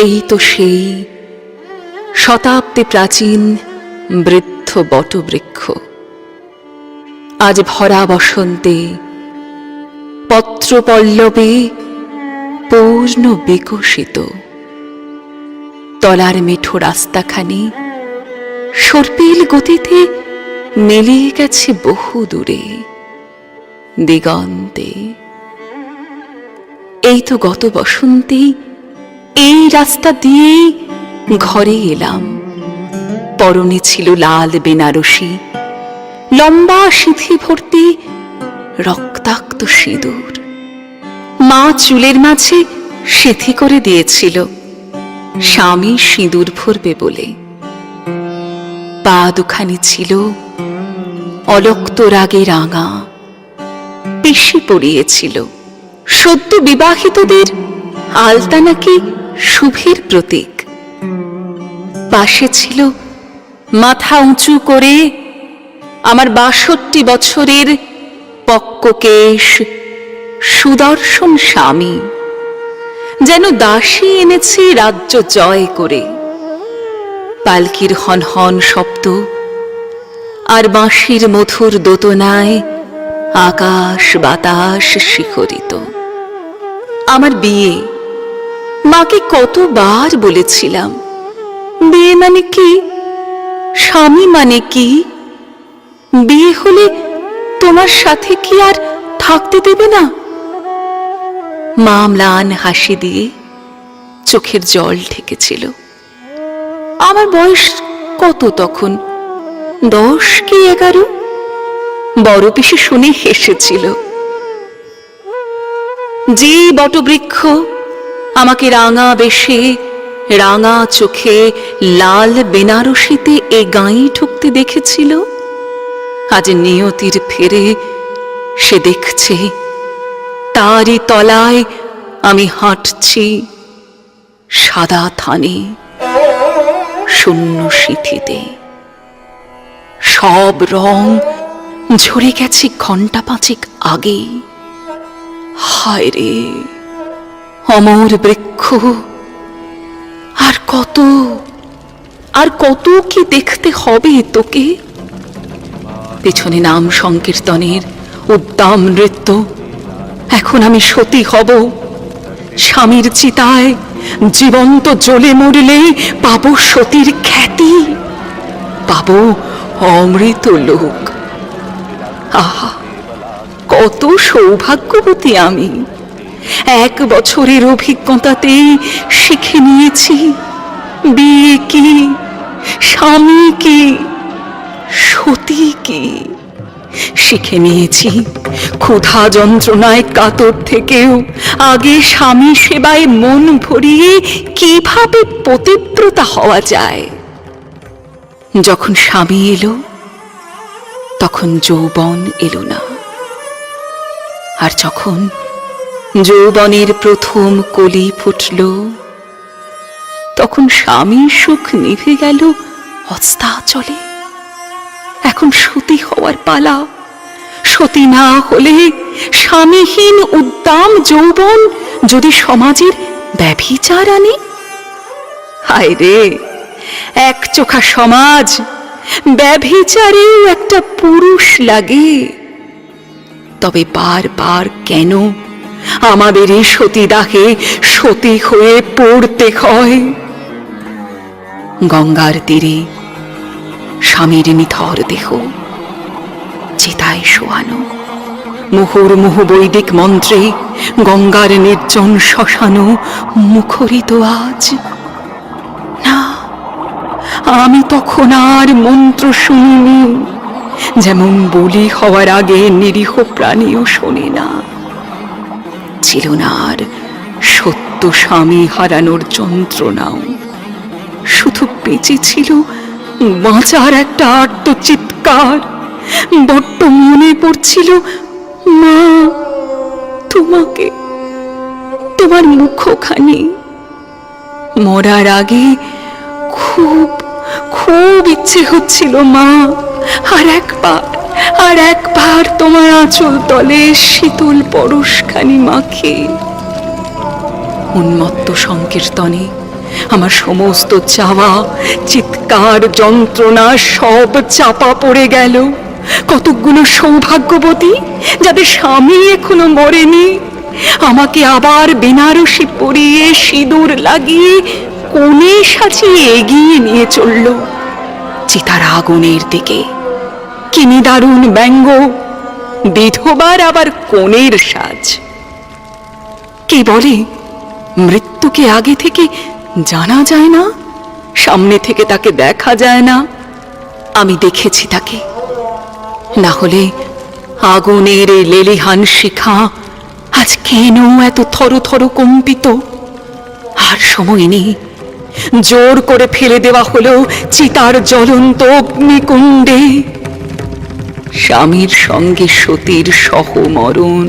এই তো সেই শতাব্দী প্রাচীন বৃদ্ধ বটবৃক্ষ, আজ ভরা বসন্তে পত্রপল্লবে পূর্ণ বিকশিত। তলার মিঠো রাস্তাখানি সর্পিল গতিতে মিলিয়ে গেছে বহু দূরে দিগন্তে। এই তো গত বসন্তে এই রাস্তা দিয়ে ঘরে এলাম। পরনে ছিল লাল বেনারসি, লম্বা সিঁথি ভর্তি রক্তাক্ত সিঁদুর। মা চুলের মাঝে সিঁথি করে দিয়েছিল স্বামী সিঁদুর ভরবে বলে। পা দুখানি ছিল অলক্ত রাগে রাঙা, পিসি পরিয়েছিল। সদ্য বিবাহিতদের আলতা নাকি শুভের প্রতীক। পাশে ছিল মাথা উঁচু করে আমার ৬২ বছরের পক্ককেশ সুদর্শন স্বামী, যেন দাসী এনেছে রাজ্য জয় করে। পালকির হনহন শব্দ আর বাঁশির মধুর দোতনায় আকাশ বাতাস শিখরিত। আমার বিয়ে, মাকে কতবার বলেছিলাম, বিয়ে মানে কি, স্বামী মানে কি, বিয়ে হলে তোমার সাথে কি আর থাকতে দেবে না? মা ম্লান হাসি দিয়ে চোখের জল ঢেকেছিল। আমার বয়স কত তখন, ১০ কি ১১? বড় পিসি শুনে হেসেছিল। যে বটবৃক্ষ আমাকে রাঙা বেশে রাঙা চোখে লাল বেনারসিতে এ গাঁয়ে ঢুকতে দেখেছিল, আজ নিয়তির ফেরে সে দেখছে তারই তলায় আমি হাঁটছি সাদা থানে শূন্য সিঁথিতে। সব রং ঝরে গেছে ঘণ্টা ৫ আগে। হায় রে অমর বৃক্ষ, আর কত কি দেখতে হবে তোকে। পেছনে নাম সংকীর্তনের উদ্দাম নৃত্য। এখন আমি সতী হব, স্বামীর চিতায় জীবন্ত জ্বলে মরলে পাবো সতীর খ্যাতি, পাবো অমৃত লোক। আহা, কত সৌভাগ্যবতী আমি! ১ বছরের অভিজ্ঞতাতেই শিখে নিয়েছি বিয়ে কি, স্বামী কি, সতী কি। শিখে নিয়েছি ক্ষুধা যন্ত্রণায় কাতর থেকেও আগে স্বামী সেবায় মন ভরিয়ে কিভাবে পতিব্রতা হওয়া যায়। যখন স্বামী এলো তখন যৌবন এলো না, আর যখন যৌবনের প্রথম কলি ফুটল তখন স্বামীর সুখ নিভে গেল অস্তাচলে। এখন সতী হওয়ার পালা। সতী না হলে স্বামীহীন উদ্দাম যৌবন যদি সমাজের ব্যভিচার আনে। হায় রে, একচোখা সমাজ ব্যভিচারেও একটা পুরুষ লাগে। তবে বারবার কেন আমাদের এই সতীদাহে সতী হয়ে পড়তে হয়? গঙ্গার তীরে স্বামীর নিথর দেহ চিতায় শোয়ানো, মুহুর্মুহু বৈদিক মন্ত্রে গঙ্গার নির্জন শ্মশানো মুখরিত আজ। না, আমি তখন আর মন্ত্র শুনিনি, যেমন বলি হওয়ার আগে নিরীহ প্রাণীও শোনে না। ছিল না আর সত্য স্বামী হারানোর যন্ত্রণাও, শুধু বেঁচে ছিল বাঁচার একটা আর্তচিৎকার। বড্ড মনে পড়ছিল মা, তোমাকে, তোমার মুখখানি। মরার আগে খুব খুব ইচ্ছে হচ্ছিল মা, আর একবার তোমার আঁচল তলে শীতল পরশখানি মাখে। উন্মত্ত সংকীর্তনে আমার সমস্ত চাওয়া, চিৎকার, যন্ত্রণা সব চাপা পড়ে গেল। কতকগুলো সৌভাগ্যবতী যাদের স্বামী এখনো মরেনি আমাকে আবার বেনারসি পরিয়ে সিঁদুর লাগিয়ে কোণে সাজিয়ে এগিয়ে নিয়ে চলল চিতার আগুনের দিকে। কি নিদারুণ ব্যঙ্গ! বিধবার আবার কোণের সাজ। কে বলে মৃত্যুকে আগে থেকে জানা যায় না, সামনে থেকে তাকে দেখা যায় না। আমি দেখেছি তাকে, না হলে আগুনের এই লেলিহান শিখা আজ কেন এত থরথর কম্পিত? আর সময় নেই, জোর করে ফেলে দেওয়া হলো চিতার জ্বলন্ত অগ্নিকুণ্ডে। স্বামীর সঙ্গে সতীর সহমরণ,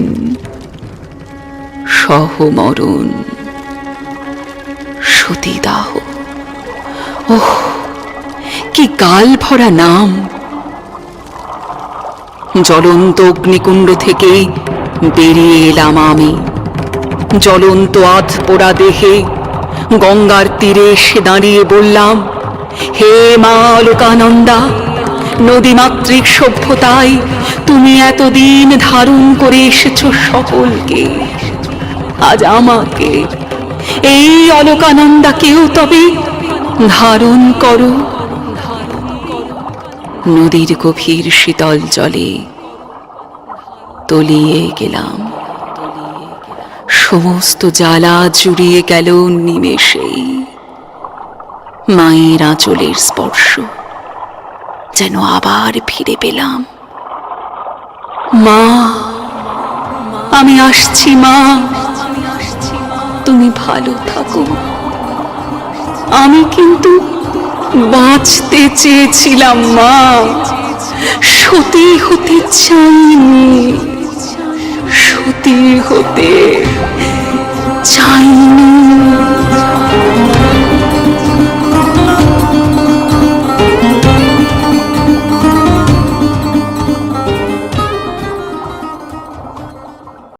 সহমরণ, সতীদাহ। ওহ, কি গাল ভরা নাম! জ্বলন্ত অগ্নিকুণ্ড থেকে বেরিয়ে এলাম আমি। জ্বলন্ত আধপোড়া দেহে গঙ্গার তীরে এসে দাঁড়িয়ে বললাম, হে মা অলোকানন্দা, নদীমাতৃক সভ্যতায় তুমি এতদিন ধারণ করে এসেছ সকলকে, আজ আমাকে, এই অলোকানন্দাকেও তবে ধারণ করো। নদীর গভীর শীতল জলে তলিয়ে গেলাম। সমস্ত জ্বালা জুড়িয়ে গেল নিমেষেই। মায়ের আঁচলের স্পর্শ যেন আবার ফিরে পেলাম। মা, আমি আসছি মা, তুমি ভালো থাকো। আমি কিন্তু বাঁচতে চেয়েছিলাম মা, সতী হতে চাইনি, সতী হতে চাইনি।